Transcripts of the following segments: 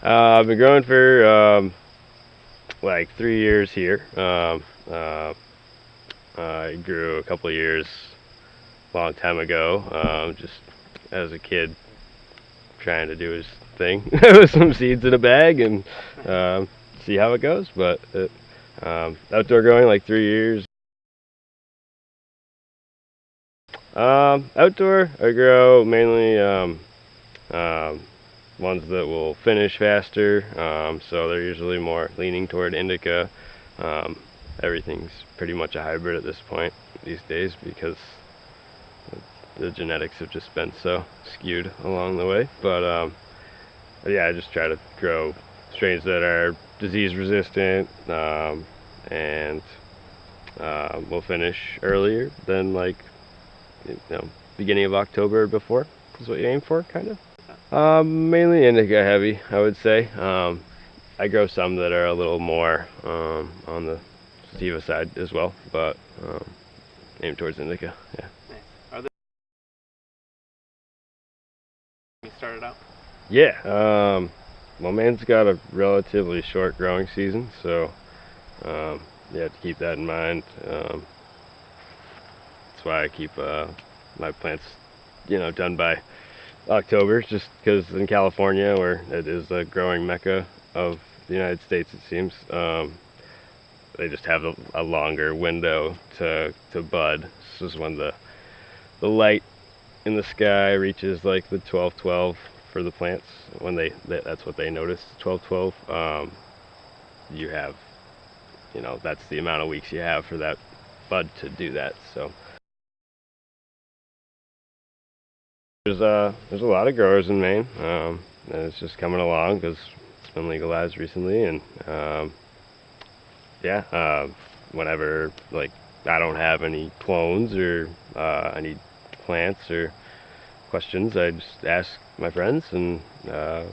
I've been growing for like 3 years here. I grew a couple of years a long time ago, just as a kid trying to do his thing with some seeds in a bag and see how it goes. But outdoor growing like 3 years. Outdoor, I grow mainly um, ones that will finish faster, so they're usually more leaning toward indica. Um, Everything's pretty much a hybrid at this point these days because the genetics have just been so skewed along the way. But yeah, I just try to grow strains that are disease resistant and will finish earlier than like you know beginning of October or before is what you aim for, kind of. Mainly indica heavy, I would say. I grow some that are a little more on the sativa side as well, but aim towards indica. Yeah. Nice. Are there you started out? Yeah. Well, man's got a relatively short growing season, so you have to keep that in mind. That's why I keep my plants, done by October, just because in California, where it is the growing mecca of the United States, it seems, they just have a longer window to bud. This is when the light in the sky reaches like the 12-12 for the plants. When that's what they notice, 12-12. You have, that's the amount of weeks you have for that bud to do that. So there's a lot of growers in Maine, and it's just coming along because it's been legalized recently, and yeah, whenever like I don't have any clones or any plants or questions, I just ask my friends, and they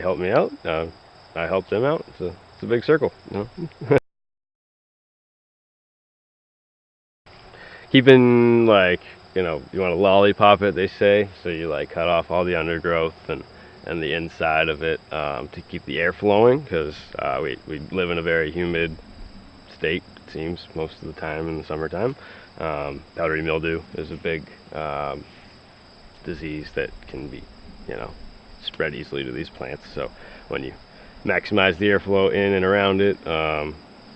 help me out. I help them out. It's a big circle, Keeping like you want to lollipop it, they say, so you like cut off all the undergrowth and the inside of it to keep the air flowing, because we live in a very humid state, it seems, most of the time in the summertime. Powdery mildew is a big disease that can be spread easily to these plants, so when you maximize the airflow in and around it,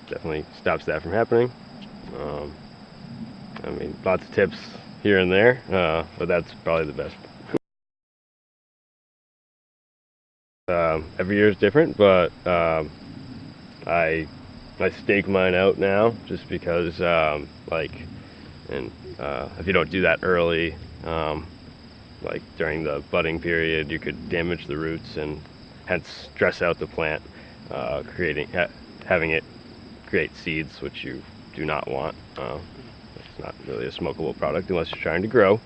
definitely stops that from happening. I mean, lots of tips here and there, but that's probably the best. Every year is different, but I stake mine out now just because, if you don't do that early, like during the budding period, you could damage the roots and hence stress out the plant, having it create seeds, which you do not want. It's not really a smokable product unless you're trying to grow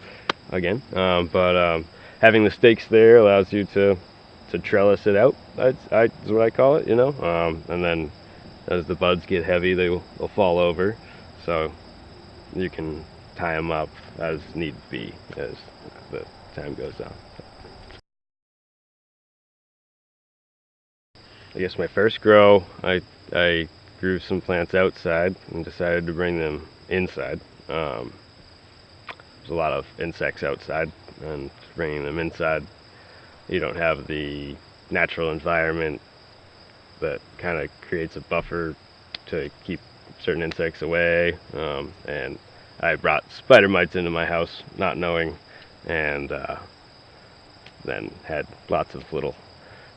again. But having the stakes there allows you to trellis it out. Is what I call it, and then as the buds get heavy, they'll fall over, so you can tie them up as need be as the time goes on. I guess my first grow, I grew some plants outside and decided to bring them inside. There's a lot of insects outside, and bringing them inside, you don't have the natural environment that kind of creates a buffer to keep certain insects away. And I brought spider mites into my house, not knowing, and then had lots of little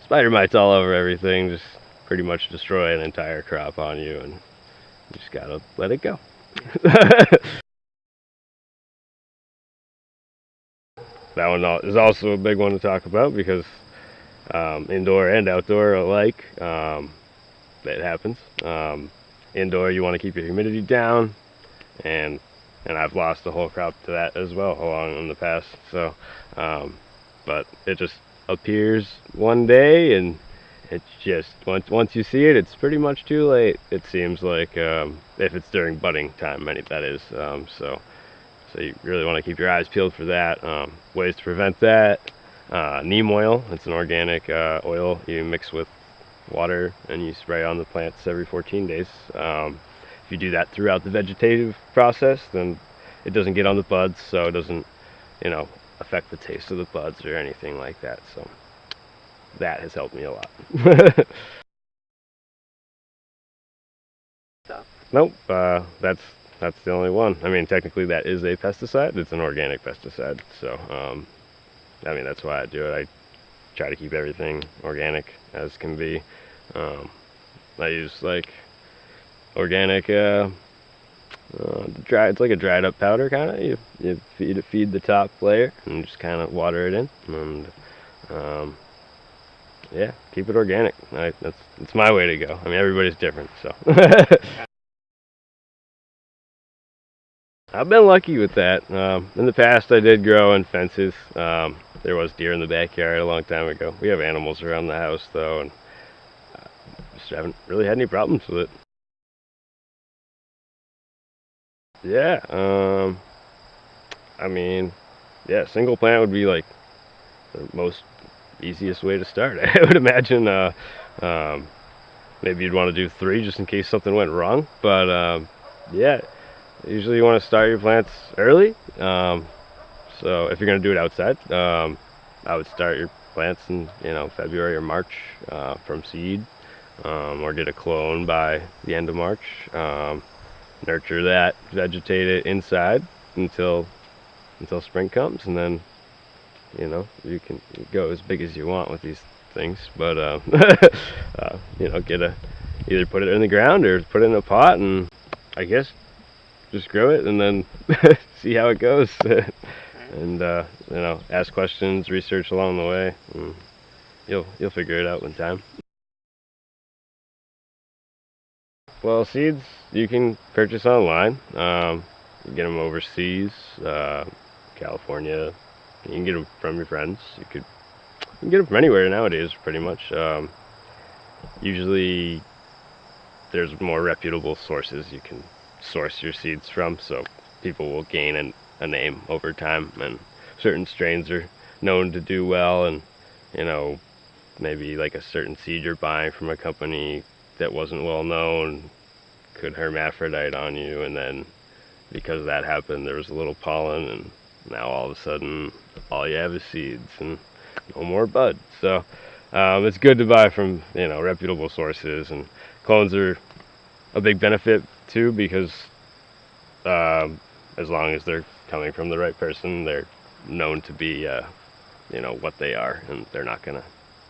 spider mites all over everything, just pretty much destroy an entire crop on you, and you just gotta let it go. That one is also a big one to talk about because indoor and outdoor alike, it happens. Indoor, you want to keep your humidity down, and I've lost the whole crop to that as well along in the past. So, but it just appears one day, and it's just once you see it, it's pretty much too late. It seems like if it's during budding time, that is. So you really want to keep your eyes peeled for that. Ways to prevent that: neem oil. It's an organic oil you mix with water and you spray on the plants every 14 days. If you do that throughout the vegetative process, then it doesn't get on the buds, so it doesn't, you know, affect the taste of the buds or anything like that. So that has helped me a lot. Stuff. Nope, that's the only one. I mean, technically that is a pesticide. It's an organic pesticide. So, I mean, that's why I do it. I try to keep everything organic as can be. Um, I use like organic dry. It's like a dried up powder kind of. You feed the top layer and just kind of water it in and um, yeah, keep it organic. That's my way to go. I mean, everybody's different, so. I've been lucky with that. In the past, I did grow in fences. There was deer in the backyard a long time ago. We have animals around the house though, and just haven't really had any problems with it. Yeah. I mean, yeah, single plant would be like the most easiest way to start. I would imagine. Um, Maybe you'd want to do 3 just in case something went wrong. But yeah, usually you want to start your plants early. So if you're gonna do it outside, I would start your plants in February or March from seed, or get a clone by the end of March. Nurture that, vegetate it inside until spring comes, and then you can go as big as you want with these things. But get a either put it in the ground or put it in a pot, and I guess just grow it and then see how it goes. And ask questions, research along the way, and you'll figure it out in time. Well, seeds you can purchase online. You get them overseas, California. You can get them from your friends. You can get them from anywhere nowadays, pretty much. Usually, there's more reputable sources you can source your seeds from, so people will gain a name over time, and certain strains are known to do well, and you know maybe like a certain seed you're buying from a company that wasn't well known could hermaphrodite on you, and then because that happened there was a little pollen, and now all of a sudden all you have is seeds and no more bud. So it's good to buy from reputable sources, and clones are a big benefit too, because um, as long as they're coming from the right person, they're known to be what they are, and they're not gonna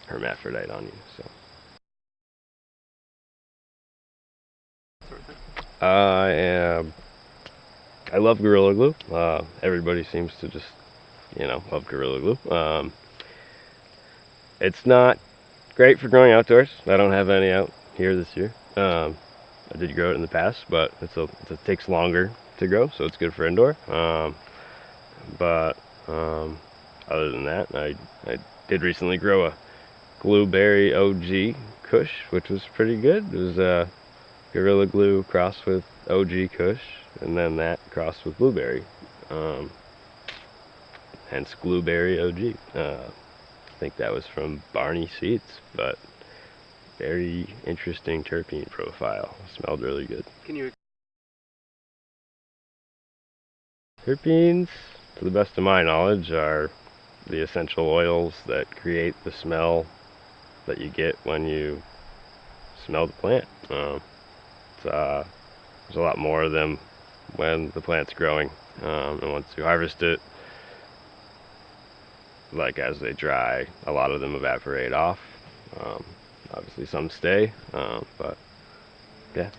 hermaphrodite on you. So Sort of thing. I am. I love Gorilla Glue. Everybody seems to just love Gorilla Glue. It's not great for growing outdoors. I don't have any out here this year. I did grow it in the past, but it takes longer to grow, so it's good for indoor. But other than that, I did recently grow a Blueberry OG Kush, which was pretty good. It was Gorilla Glue crossed with OG Kush, and then that crossed with Blueberry. Um, Hence Blueberry OG. I think that was from Barney Seeds, but very interesting terpene profile. Smelled really good. Can you Terpenes, to the best of my knowledge, are the essential oils that create the smell that you get when you smell the plant. There's a lot more of them when the plant's growing, and once you harvest it, like as they dry, a lot of them evaporate off. Um, Obviously, some stay, but yeah.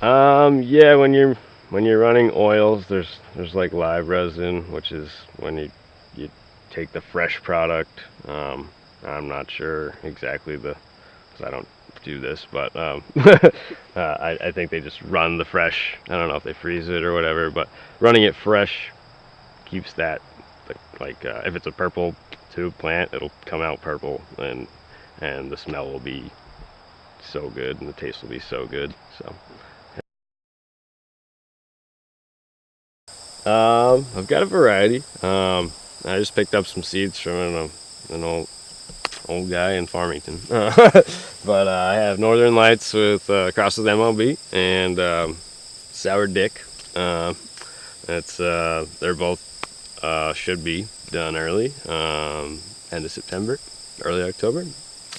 Yeah, when you're running oils, there's like live resin, which is when you take the fresh product. I'm not sure exactly because I don't do this, but I think they just run the fresh. I don't know if they freeze it or whatever, but running it fresh keeps that like if it's a purple tube plant, it'll come out purple, and the smell will be so good and the taste will be so good. So I've got a variety. I just picked up some seeds from an old guy in Farmington. But I have Northern Lights with cross with MLB and Sour Dick. It's they're both should be done early, end of September, early October.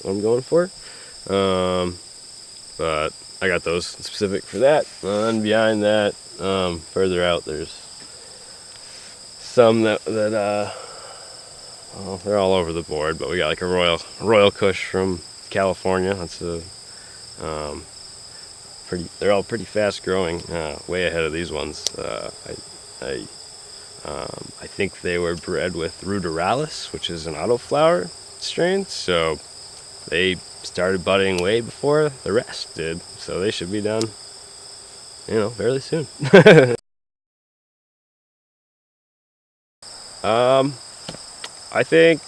What I'm going for. But I got those specific for that. And behind that, further out, there's some that well, they're all over the board. But we got like a Royal Kush from California. That's a pretty. They're all pretty fast growing, way ahead of these ones. I think they were bred with Ruderalis, which is an autoflower strain. So they started budding way before the rest did. So they should be done, fairly soon. um, I think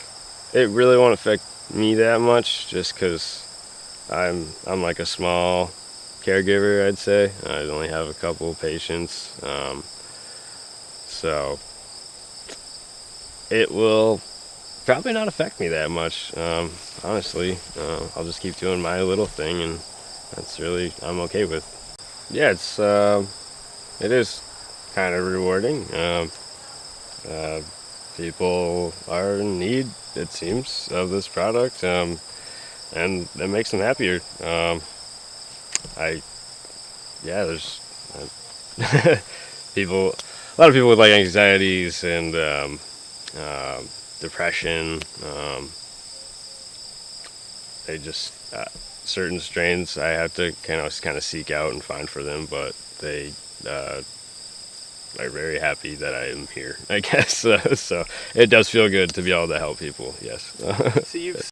it really won't affect me that much, just because I'm like a small caregiver. I'd say I only have a couple patients, so it will probably not affect me that much. Honestly, I'll just keep doing my little thing, and that's really I'm okay with. Yeah, it is kind of rewarding. Uh, People are in need, it seems, of this product, and it makes them happier. I yeah, there's people, a lot of people with like anxieties and depression. They just certain strains I have to kind of seek out and find for them, but they are very happy that I am here, I guess. So it does feel good to be able to help people. Yes. So you've